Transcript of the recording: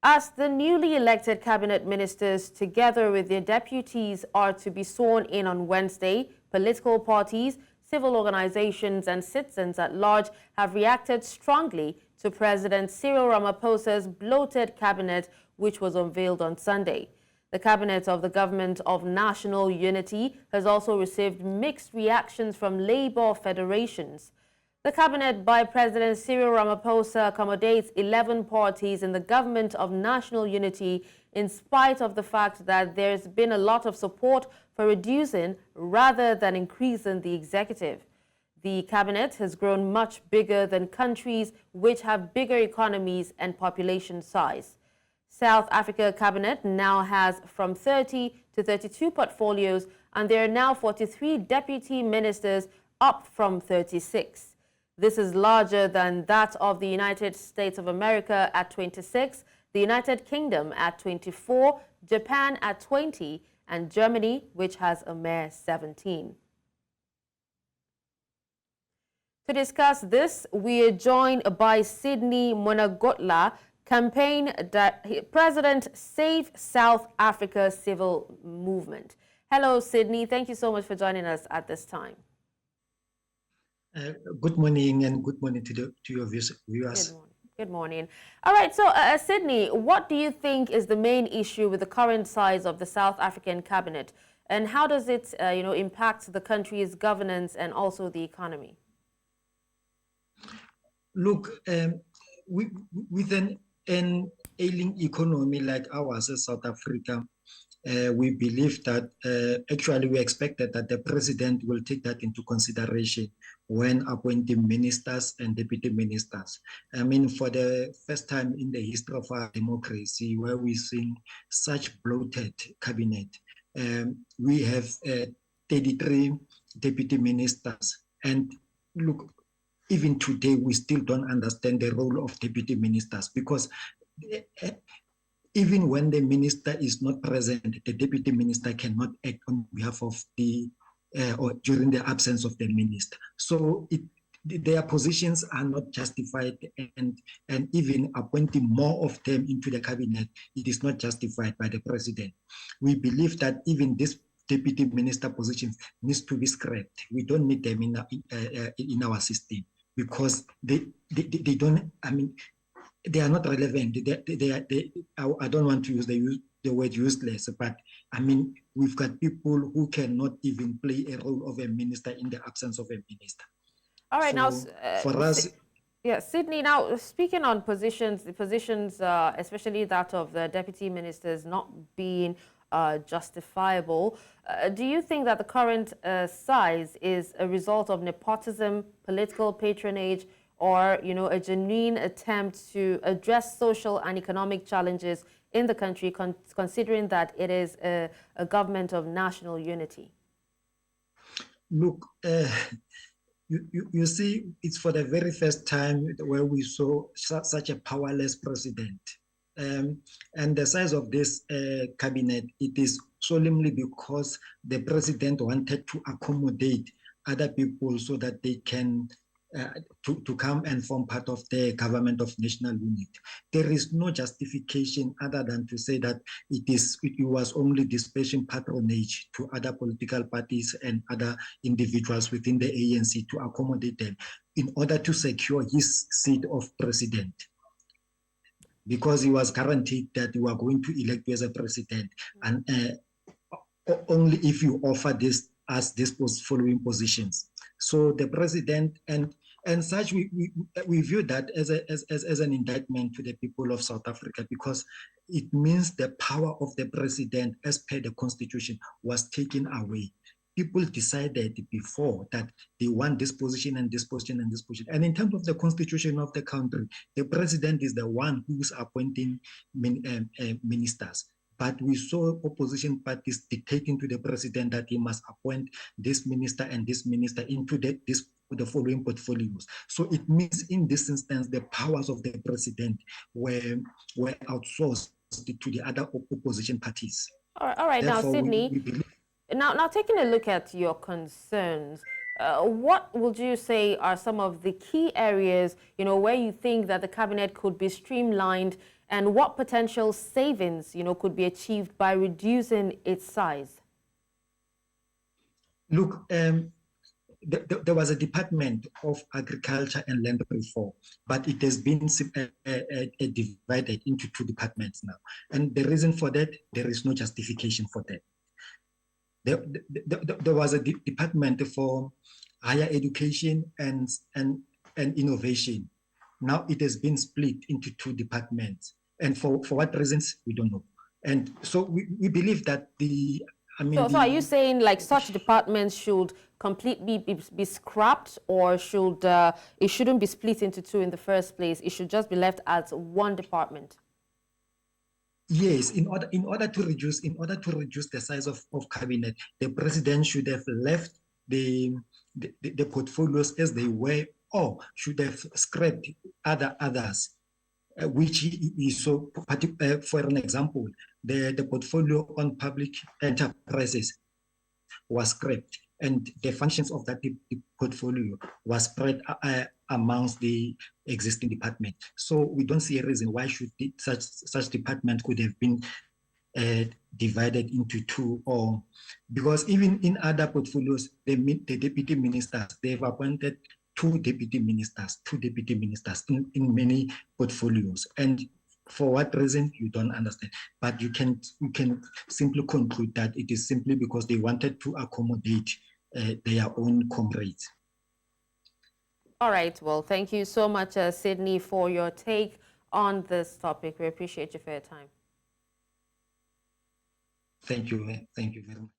As the newly elected cabinet ministers, together with their deputies, are to be sworn in on Wednesday, political parties, civil organizations and citizens at large have reacted strongly to President Cyril Ramaphosa's bloated cabinet, which was unveiled on Sunday. The cabinet of the Government of National Unity has also received mixed reactions from labor federations. The cabinet by President Cyril Ramaphosa accommodates 11 parties in the Government of National Unity in spite of the fact that there's been a lot of support for reducing rather than increasing the executive. The cabinet has grown much bigger than countries which have bigger economies and population size. South Africa cabinet now has from 30 to 32 portfolios, and there are now 43 deputy ministers, up from 36. This is larger than that of the United States of America at 26, the United Kingdom at 24, Japan at 20, and Germany, which has a mere 17. To discuss this, we are joined by Sydney Monagotla, President Save South Africa Civil Movement. Hello, Sydney. Thank you so much for joining us at this time. Good morning, and good morning to your viewers. Good morning. Good morning. All right, so Sydney, what do you think is the main issue with the current size of the South African cabinet, and how does it, impact the country's governance and also the economy? Look, with an ailing economy like ours as South Africa, we believe that actually we expected that the president will take that into consideration when appointing ministers and deputy ministers. I mean, for the first time in the history of our democracy, where we've seen such bloated cabinet, we have 33 deputy ministers. And look, even today, we still don't understand the role of deputy ministers, because even when the minister is not present, the deputy minister cannot act on behalf of the or during the absence of the minister. So their positions are not justified, and even appointing more of them into the cabinet, it is not justified by the president. We believe that even this deputy minister positions needs to be scrapped. We don't need them in our system, because they don't, I mean, they are not relevant. I don't want to use the word useless, but I mean, we've got people who cannot even play a role of a minister in the absence of a minister. All right, so now, for us, yeah, Sydney. Now, speaking on positions, especially that of the deputy ministers, not being justifiable, do you think that the current size is a result of nepotism, political patronage, or a genuine attempt to address social and economic challenges in the country, considering that it is a government of national unity? Look, you see, it's for the very first time where we saw such a powerless president. And the size of this cabinet, it is solemnly because the president wanted to accommodate other people so that they can to come and form part of the government of national unity. There is no justification other than to say that it was only dispatching patronage to other political parties and other individuals within the ANC to accommodate them in order to secure his seat of president, because he was guaranteed that you are going to elect you as a president, and only if you offer this as these following positions. So the president and such, we view that as an indictment to the people of South Africa, because it means the power of the president, as per the constitution, was taken away. People decided before that they want this position and this position and this position. And in terms of the constitution of the country, the president is the one who's appointing ministers. But we saw opposition parties dictating to the president that he must appoint this minister and this minister into the following portfolios. So it means in this instance, the powers of the president were outsourced to the other opposition parties. All right. Therefore, now, Sydney, now taking a look at your concerns, what would you say are some of the key areas, where you think that the cabinet could be streamlined And what potential savings, could be achieved by reducing its size? Look, there was a Department of Agriculture and Land Reform, but it has been divided into two departments now. And the reason for that, there is no justification for that. There was a Department for Higher Education and Innovation. Now it has been split into two departments. And for what reasons, we don't know. And so we believe that So are you saying like such departments should completely be scrapped, or it shouldn't be split into two in the first place? It should just be left as one department? Yes, in order to reduce the size of cabinet, the president should have left the portfolios as they were, or should have scrapped others, which is so. For an example, the portfolio on public enterprises was scrapped, and the functions of that portfolio was spread amongst the existing department. So we don't see a reason why should such department could have been divided into two, or because even in other portfolios, the deputy ministers, they've appointed two deputy ministers in many portfolios. And for what reason, you don't understand. But you can simply conclude that it is simply because they wanted to accommodate their own comrades. All right. Well, thank you so much, Sydney, for your take on this topic. We appreciate you for your time. Thank you. Thank you very much.